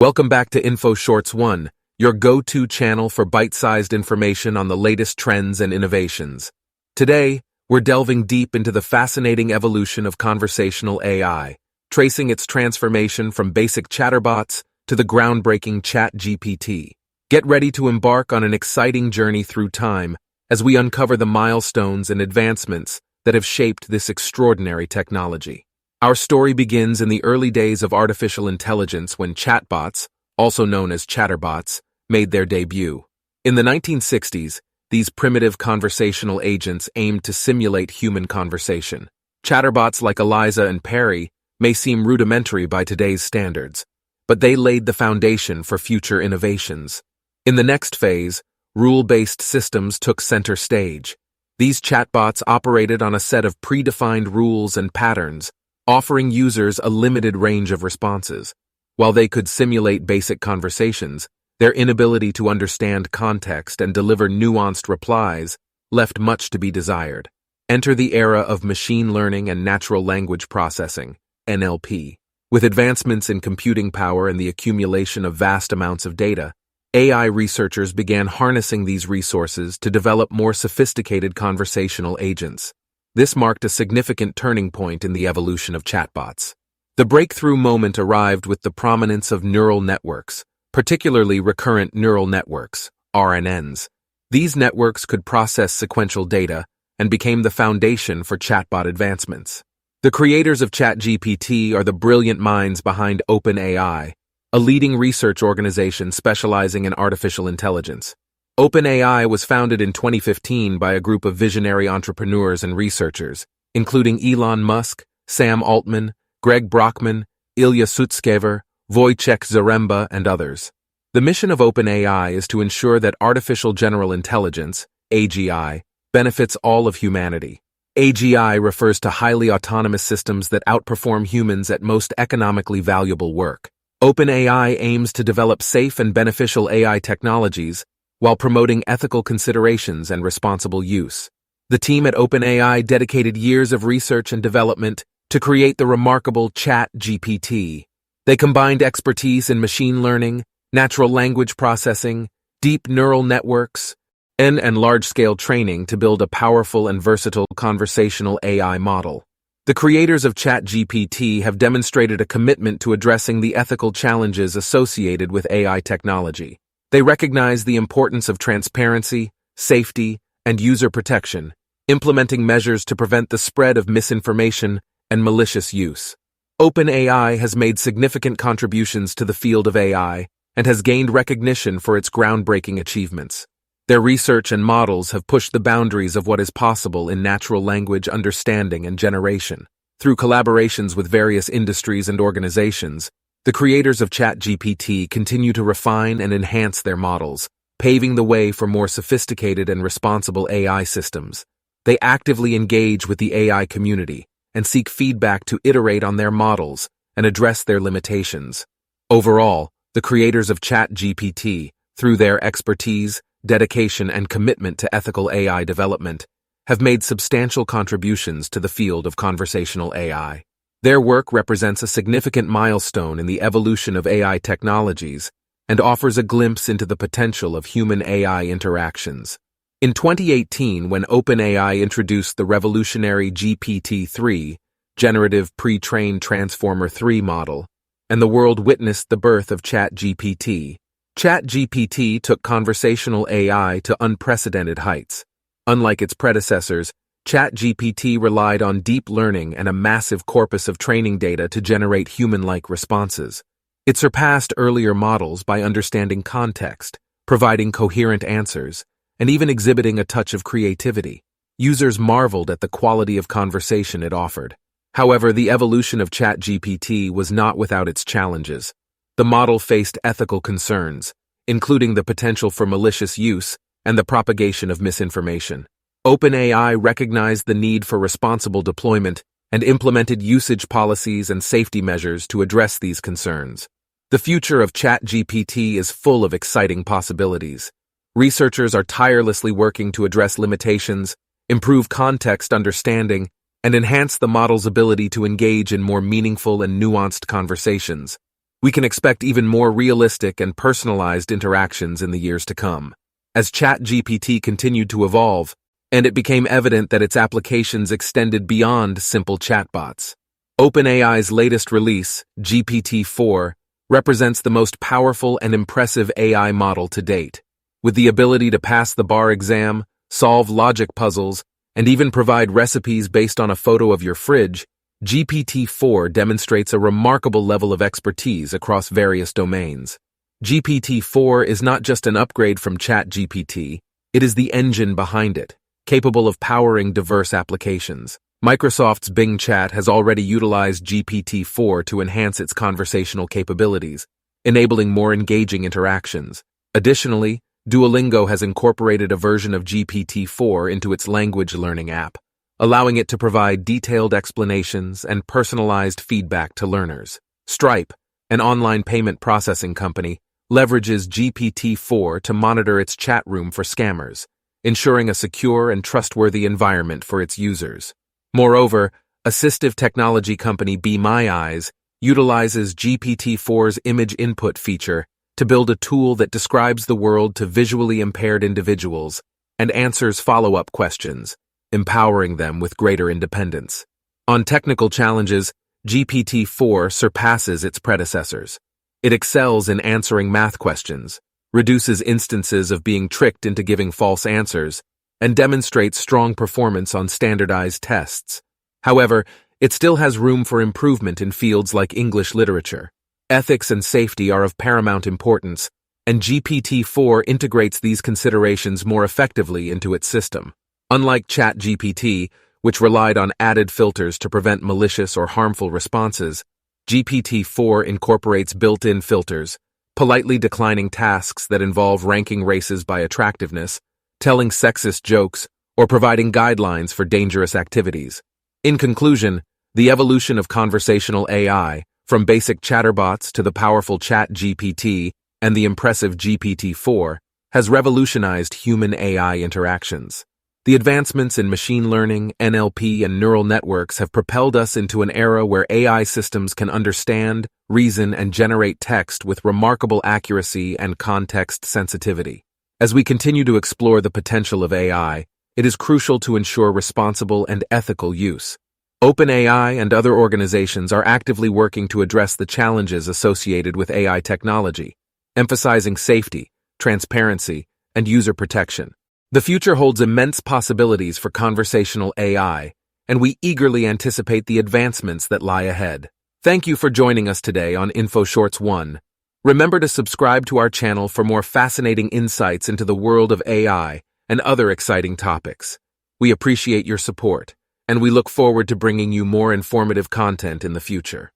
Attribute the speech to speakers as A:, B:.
A: Welcome back to Info Shorts 1, your go-to channel for bite-sized information on the latest trends and innovations. Today, we're delving deep into the fascinating evolution of conversational AI, tracing its transformation from basic chatterbots to the groundbreaking chatgpt. Get ready to embark on an exciting journey through time as we uncover the milestones and advancements that have shaped this extraordinary technology. Our story begins in the early days of artificial intelligence when chatbots, also known as chatterbots, made their debut. In the 1960s, these primitive conversational agents aimed to simulate human conversation. Chatterbots like Eliza and Perry may seem rudimentary by today's standards, but they laid the foundation for future innovations. In the next phase, rule-based systems took center stage. These chatbots operated on a set of predefined rules and patterns, offering users a limited range of responses. While they could simulate basic conversations, their inability to understand context and deliver nuanced replies left much to be desired. Enter the era of machine learning and natural language processing, NLP. With advancements in computing power and the accumulation of vast amounts of data, AI researchers began harnessing these resources to develop more sophisticated conversational agents. This marked a significant turning point in the evolution of chatbots. The breakthrough moment arrived with the prominence of neural networks, particularly recurrent neural networks, RNNs. These networks could process sequential data and became the foundation for chatbot advancements. The creators of ChatGPT are the brilliant minds behind OpenAI, a leading research organization specializing in artificial intelligence. OpenAI was founded in 2015 by a group of visionary entrepreneurs and researchers, including Elon Musk, Sam Altman, Greg Brockman, Ilya Sutskever, Wojciech Zaremba, and others. The mission of OpenAI is to ensure that artificial general intelligence, AGI, benefits all of humanity. AGI refers to highly autonomous systems that outperform humans at most economically valuable work. OpenAI aims to develop safe and beneficial AI technologies while promoting ethical considerations and responsible use. The team at OpenAI dedicated years of research and development to create the remarkable ChatGPT. They combined expertise in machine learning, natural language processing, deep neural networks, and large-scale training to build a powerful and versatile conversational AI model. The creators of ChatGPT have demonstrated a commitment to addressing the ethical challenges associated with AI technology. They recognize the importance of transparency, safety, and user protection, implementing measures to prevent the spread of misinformation and malicious use. OpenAI has made significant contributions to the field of AI and has gained recognition for its groundbreaking achievements. Their research and models have pushed the boundaries of what is possible in natural language understanding and generation. Through collaborations with various industries and organizations, the creators of ChatGPT continue to refine and enhance their models, paving the way for more sophisticated and responsible AI systems. They actively engage with the AI community and seek feedback to iterate on their models and address their limitations. Overall, the creators of ChatGPT, through their expertise, dedication, and commitment to ethical AI development, have made substantial contributions to the field of conversational AI. Their work represents a significant milestone in the evolution of AI technologies and offers a glimpse into the potential of human-AI interactions. In 2018, when OpenAI introduced the revolutionary GPT-3, Generative Pre-trained Transformer 3 model, and the world witnessed the birth of ChatGPT, ChatGPT took conversational AI to unprecedented heights. Unlike its predecessors, ChatGPT relied on deep learning and a massive corpus of training data to generate human-like responses. It surpassed earlier models by understanding context, providing coherent answers, and even exhibiting a touch of creativity. Users marveled at the quality of conversation it offered. However, the evolution of ChatGPT was not without its challenges. The model faced ethical concerns, including the potential for malicious use and the propagation of misinformation. OpenAI recognized the need for responsible deployment and implemented usage policies and safety measures to address these concerns. The future of ChatGPT is full of exciting possibilities. Researchers are tirelessly working to address limitations, improve context understanding, and enhance the model's ability to engage in more meaningful and nuanced conversations. we can expect even more realistic and personalized interactions in the years to come. As ChatGPT continued to evolve, and it became evident that its applications extended beyond simple chatbots. OpenAI's latest release, GPT-4, represents the most powerful and impressive AI model to date. With the ability to pass the bar exam, solve logic puzzles, and even provide recipes based on a photo of your fridge, GPT-4 demonstrates a remarkable level of expertise across various domains. GPT-4 is not just an upgrade from ChatGPT, it is the engine behind it, capable of powering diverse applications. Microsoft's Bing Chat has already utilized GPT-4 to enhance its conversational capabilities, enabling more engaging interactions. Additionally, Duolingo has incorporated a version of GPT-4 into its language learning app, allowing it to provide detailed explanations and personalized feedback to learners. Stripe, an online payment processing company, leverages GPT-4 to monitor its chat room for scammers, ensuring a secure and trustworthy environment for its users. Moreover, assistive technology company Be My Eyes utilizes GPT-4's image input feature to build a tool that describes the world to visually impaired individuals and answers follow-up questions, empowering them with greater independence. On technical challenges, GPT-4 surpasses its predecessors. It excels in answering math questions, reduces instances of being tricked into giving false answers, and demonstrates strong performance on standardized tests. However, it still has room for improvement in fields like English literature. Ethics and safety are of paramount importance, and GPT-4 integrates these considerations more effectively into its system. Unlike ChatGPT, which relied on added filters to prevent malicious or harmful responses, GPT-4 incorporates built-in filters, politely declining tasks that involve ranking races by attractiveness, telling sexist jokes, or providing guidelines for dangerous activities. In conclusion, the evolution of conversational AI, from basic chatterbots to the powerful ChatGPT and the impressive GPT-4, has revolutionized human-AI interactions. The advancements in machine learning, NLP, and neural networks have propelled us into an era where AI systems can understand, reason, and generate text with remarkable accuracy and context sensitivity. As we continue to explore the potential of AI, it is crucial to ensure responsible and ethical use. OpenAI and other organizations are actively working to address the challenges associated with AI technology, emphasizing safety, transparency, and user protection. The future holds immense possibilities for conversational AI, and we eagerly anticipate the advancements that lie ahead. Thank you for joining us today on InfoShorts 1. Remember to subscribe to our channel for more fascinating insights into the world of AI and other exciting topics. We appreciate your support, and we look forward to bringing you more informative content in the future.